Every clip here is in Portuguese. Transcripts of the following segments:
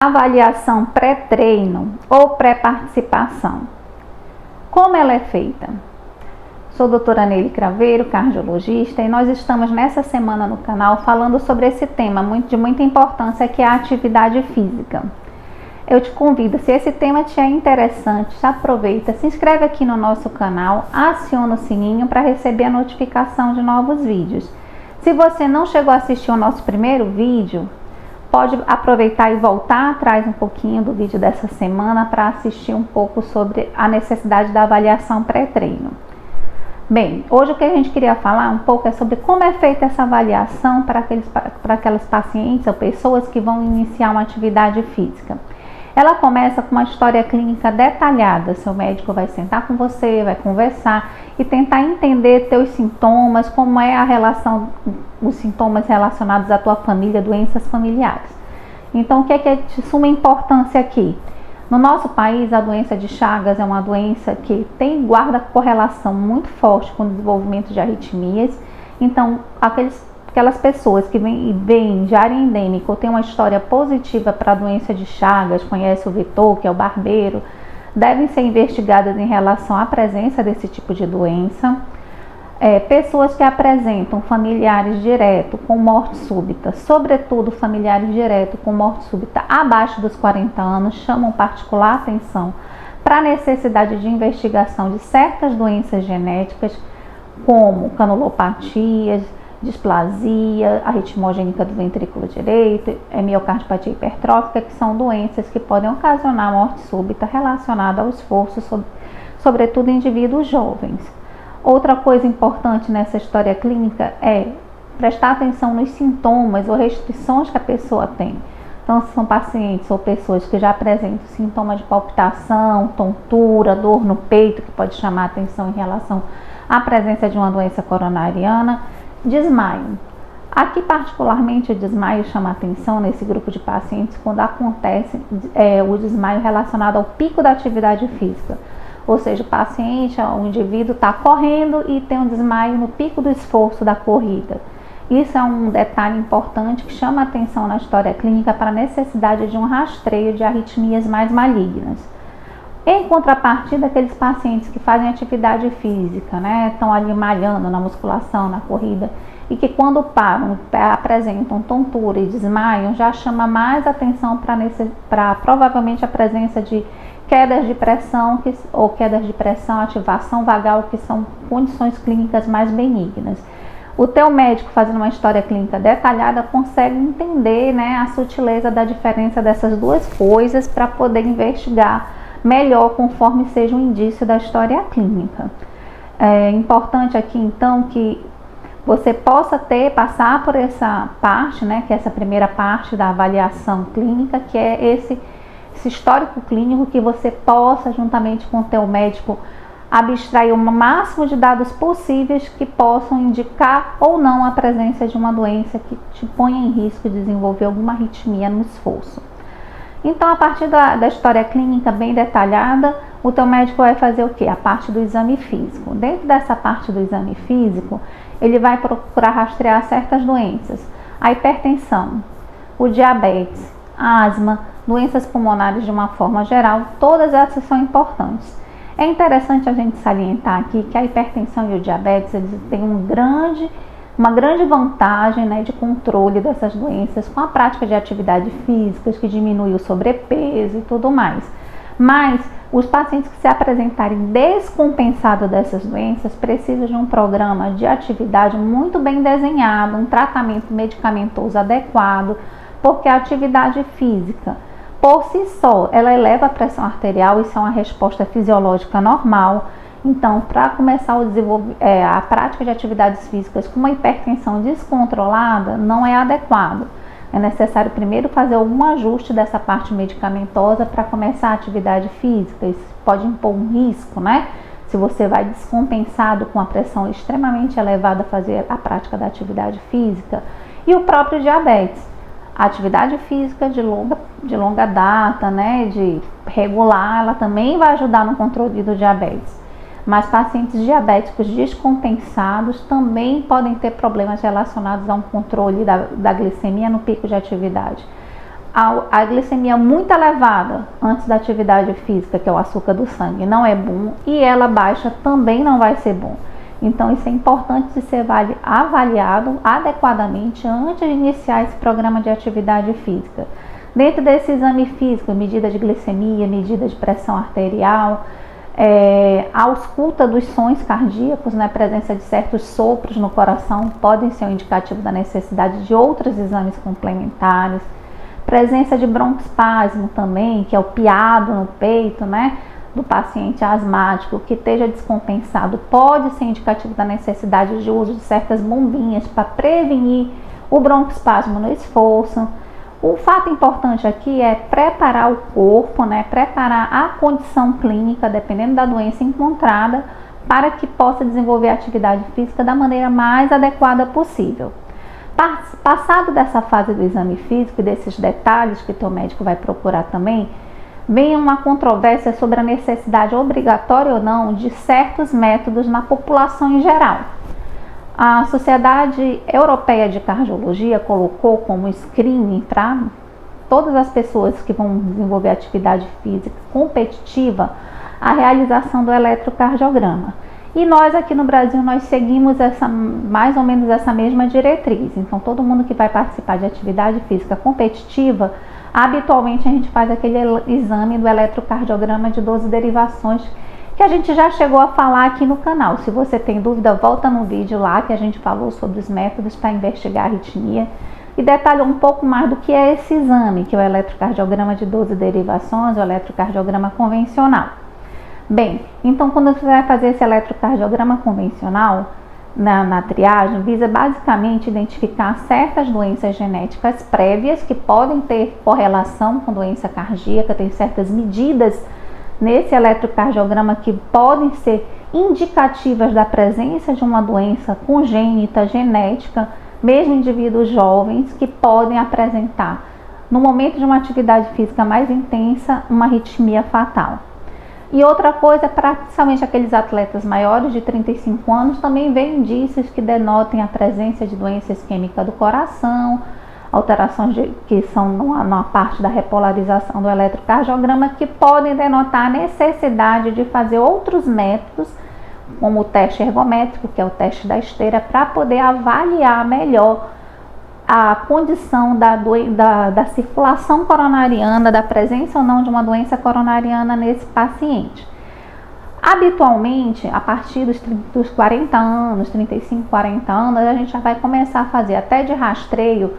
Avaliação pré-treino ou pré-participação. Como ela é feita? Sou a doutora Neile Craveiro, cardiologista, e nós estamos nessa semana no canal falando sobre esse tema de muita importância, que é a atividade física. Eu te convido, se esse tema te é interessante, aproveita, se inscreve aqui no nosso canal, aciona o sininho para receber a notificação de novos vídeos. Se você não chegou a assistir o nosso primeiro vídeo, pode aproveitar e voltar atrás um pouquinho do vídeo dessa semana para assistir um pouco sobre a necessidade da avaliação pré-treino. Bem, hoje o que a gente queria falar um pouco é sobre como é feita essa avaliação para aquelas pacientes ou pessoas que vão iniciar uma atividade física. Ela começa com uma história clínica detalhada. Seu médico vai sentar com você, vai conversar e tentar entender teus sintomas, como é a relação, os sintomas relacionados à tua família, doenças familiares. Então, o que é de suma importância aqui? No nosso país, a doença de Chagas é uma doença que guarda correlação muito forte com o desenvolvimento de arritmias. Então, aquelas pessoas que vêm de área endêmica ou têm uma história positiva para a doença de Chagas, conhece o vetor, que é o barbeiro, devem ser investigadas em relação à presença desse tipo de doença. Pessoas que apresentam familiares diretos com morte súbita, sobretudo familiares diretos com morte súbita abaixo dos 40 anos, chamam particular atenção para a necessidade de investigação de certas doenças genéticas, como canulopatias, displasia, arritmogênica do ventrículo direito, miocardiopatia hipertrófica, que são doenças que podem ocasionar morte súbita relacionada ao esforço, sobretudo em indivíduos jovens. Outra coisa importante nessa história clínica é prestar atenção nos sintomas ou restrições que a pessoa tem. Então, se são pacientes ou pessoas que já apresentam sintomas de palpitação, tontura, dor no peito, que pode chamar atenção em relação à presença de uma doença coronariana, desmaio. Aqui, particularmente, o desmaio chama atenção nesse grupo de pacientes quando acontece o desmaio relacionado ao pico da atividade física. Ou seja, o indivíduo está correndo e tem um desmaio no pico do esforço da corrida. Isso é um detalhe importante que chama atenção na história clínica para a necessidade de um rastreio de arritmias mais malignas. Em contrapartida, aqueles pacientes que fazem atividade física, estão ali malhando na musculação, na corrida, e que quando param, apresentam tontura e desmaiam, já chama mais atenção para provavelmente a presença de quedas de pressão ativação vagal, que são condições clínicas mais benignas. O teu médico, fazendo uma história clínica detalhada, consegue entender a sutileza da diferença dessas duas coisas para poder investigar melhor conforme seja o indício da história clínica. É importante aqui então que você possa passar por essa parte, que é essa primeira parte da avaliação clínica, que é esse histórico clínico, que você possa, juntamente com o teu médico, abstrair o máximo de dados possíveis que possam indicar ou não a presença de uma doença que te ponha em risco de desenvolver alguma arritmia no esforço. Então, a partir da história clínica bem detalhada, o teu médico vai fazer o quê? A parte do exame físico. Dentro dessa parte do exame físico, ele vai procurar rastrear certas doenças. A hipertensão, o diabetes, a asma, doenças pulmonares de uma forma geral, todas essas são importantes. É interessante a gente salientar aqui que a hipertensão e o diabetes, eles têm uma grande vantagem de controle dessas doenças com a prática de atividades físicas, que diminui o sobrepeso e tudo mais. Mas os pacientes que se apresentarem descompensados dessas doenças precisam de um programa de atividade muito bem desenhado, um tratamento medicamentoso adequado, porque a atividade física, por si só, ela eleva a pressão arterial, isso é uma resposta fisiológica normal. Então, para começar a prática de atividades físicas com uma hipertensão descontrolada, não é adequado. É necessário primeiro fazer algum ajuste dessa parte medicamentosa para começar a atividade física. Isso pode impor um risco, Se você vai descompensado com a pressão extremamente elevada fazer a prática da atividade física. E o próprio diabetes. A atividade física de longa data, de regular, ela também vai ajudar no controle do diabetes. Mas pacientes diabéticos descompensados também podem ter problemas relacionados a um controle da glicemia no pico de atividade. a glicemia muito elevada antes da atividade física, que é o açúcar do sangue, não é bom, e ela baixa também não vai ser bom. Então isso é importante de ser avaliado adequadamente antes de iniciar esse programa de atividade física. Dentro desse exame físico, medida de glicemia, medida de pressão arterial, a ausculta dos sons cardíacos, né, presença de certos sopros no coração podem ser um indicativo da necessidade de outros exames complementares. Presença de broncoespasmo também, que é o piado no peito, né, do paciente asmático que esteja descompensado, pode ser indicativo da necessidade de uso de certas bombinhas para prevenir o broncoespasmo no esforço. O fato importante aqui é preparar o corpo, né, preparar a condição clínica, dependendo da doença encontrada, para que possa desenvolver a atividade física da maneira mais adequada possível. Passado dessa fase do exame físico e desses detalhes que o teu médico vai procurar também, vem uma controvérsia sobre a necessidade obrigatória ou não de certos métodos na população em geral. A Sociedade Europeia de Cardiologia colocou como screening para todas as pessoas que vão desenvolver atividade física competitiva a realização do eletrocardiograma. E nós aqui no Brasil, nós seguimos mais ou menos essa mesma diretriz. Então, todo mundo que vai participar de atividade física competitiva, habitualmente a gente faz aquele exame do eletrocardiograma de 12 derivações, que a gente já chegou a falar aqui no canal. Se você tem dúvida, volta no vídeo lá que a gente falou sobre os métodos para investigar a arritmia e detalhou um pouco mais do que é esse exame, que é o eletrocardiograma de 12 derivações, o eletrocardiograma convencional. Bem, então quando você vai fazer esse eletrocardiograma convencional, na triagem, visa basicamente identificar certas doenças genéticas prévias que podem ter correlação com doença cardíaca, tem certas medidas nesse eletrocardiograma que podem ser indicativas da presença de uma doença congênita, genética, mesmo indivíduos jovens que podem apresentar, no momento de uma atividade física mais intensa, uma arritmia fatal. E outra coisa, principalmente aqueles atletas maiores de 35 anos, também vê indícios que denotem a presença de doença isquêmica do coração, alterações que são numa parte da repolarização do eletrocardiograma, que podem denotar a necessidade de fazer outros métodos, como o teste ergométrico, que é o teste da esteira, para poder avaliar melhor a condição da circulação coronariana, da presença ou não de uma doença coronariana nesse paciente. Habitualmente, a partir dos 40 anos, 35, 40 anos, a gente já vai começar a fazer até de rastreio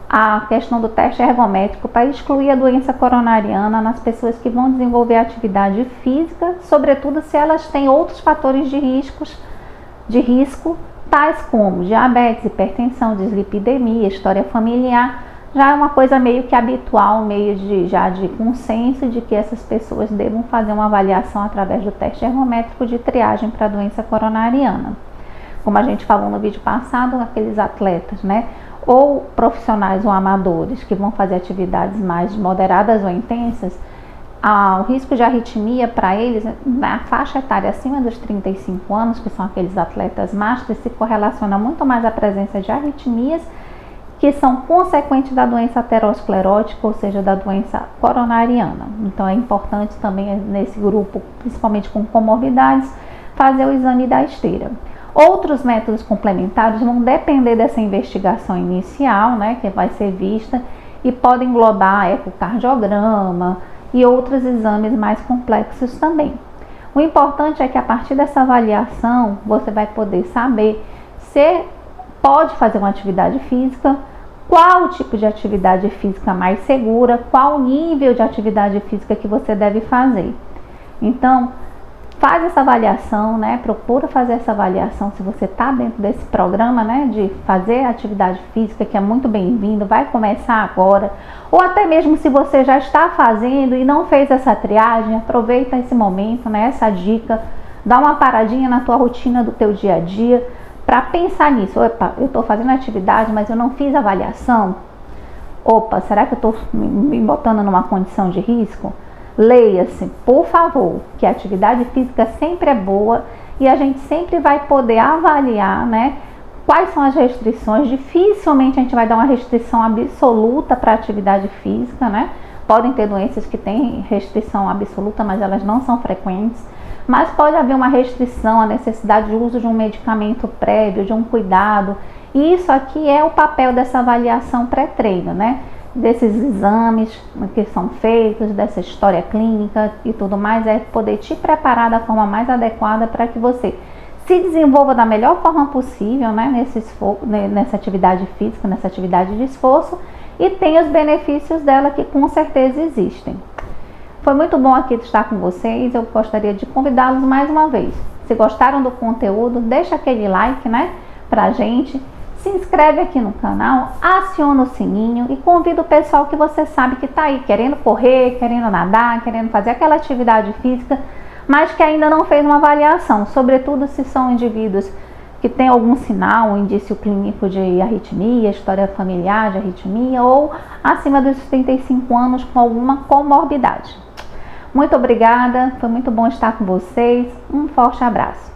a questão do teste ergométrico para excluir a doença coronariana nas pessoas que vão desenvolver atividade física, sobretudo se elas têm outros fatores de risco, tais como diabetes, hipertensão, dislipidemia, história familiar. Já é uma coisa meio que habitual, meio de consenso de que essas pessoas devam fazer uma avaliação através do teste ergométrico de triagem para a doença coronariana. Como a gente falou no vídeo passado, aqueles atletas, né, ou profissionais ou amadores que vão fazer atividades mais moderadas ou intensas, o risco de arritmia para eles, na faixa etária acima dos 35 anos, que são aqueles atletas masters, se correlaciona muito mais à presença de arritmias que são consequentes da doença aterosclerótica, ou seja, da doença coronariana. Então é importante também nesse grupo, principalmente com comorbidades, fazer o exame da esteira. Outros métodos complementares vão depender dessa investigação inicial, né, que vai ser vista, e podem englobar ecocardiograma e outros exames mais complexos também. O importante é que a partir dessa avaliação você vai poder saber se pode fazer uma atividade física, qual o tipo de atividade física mais segura, qual o nível de atividade física que você deve fazer. Então, faz essa avaliação, né? Procura fazer essa avaliação se você está dentro desse programa, né? De fazer atividade física, que é muito bem-vindo, vai começar agora. Ou até mesmo se você já está fazendo e não fez essa triagem, aproveita esse momento, né? Essa dica, dá uma paradinha na tua rotina do teu dia a dia para pensar nisso. Opa, eu estou fazendo atividade, mas eu não fiz avaliação. Opa, será que eu estou me botando numa condição de risco? Leia-se, por favor, que a atividade física sempre é boa e a gente sempre vai poder avaliar, né, Quais são as restrições? Dificilmente a gente vai dar uma restrição absoluta para a atividade física, né? Podem ter doenças que têm restrição absoluta, mas elas não são frequentes. Mas pode haver uma restrição, a necessidade de uso de um medicamento prévio, de um cuidado. E isso aqui é o papel dessa avaliação pré-treino, né? Desses exames que são feitos, dessa história clínica e tudo mais, é poder te preparar da forma mais adequada para que você se desenvolva da melhor forma possível, né? Nessa atividade física, nessa atividade de esforço, e tenha os benefícios dela que com certeza existem. Foi muito bom aqui estar com vocês, eu gostaria de convidá-los mais uma vez. Se gostaram do conteúdo, deixa aquele like, né, pra gente, se inscreve aqui no canal, aciona o sininho e convida o pessoal que você sabe que tá aí querendo correr, querendo nadar, querendo fazer aquela atividade física, mas que ainda não fez uma avaliação, sobretudo se são indivíduos que têm algum sinal, um indício clínico de arritmia, história familiar de arritmia ou acima dos 35 anos com alguma comorbidade. Muito obrigada, foi muito bom estar com vocês, um forte abraço.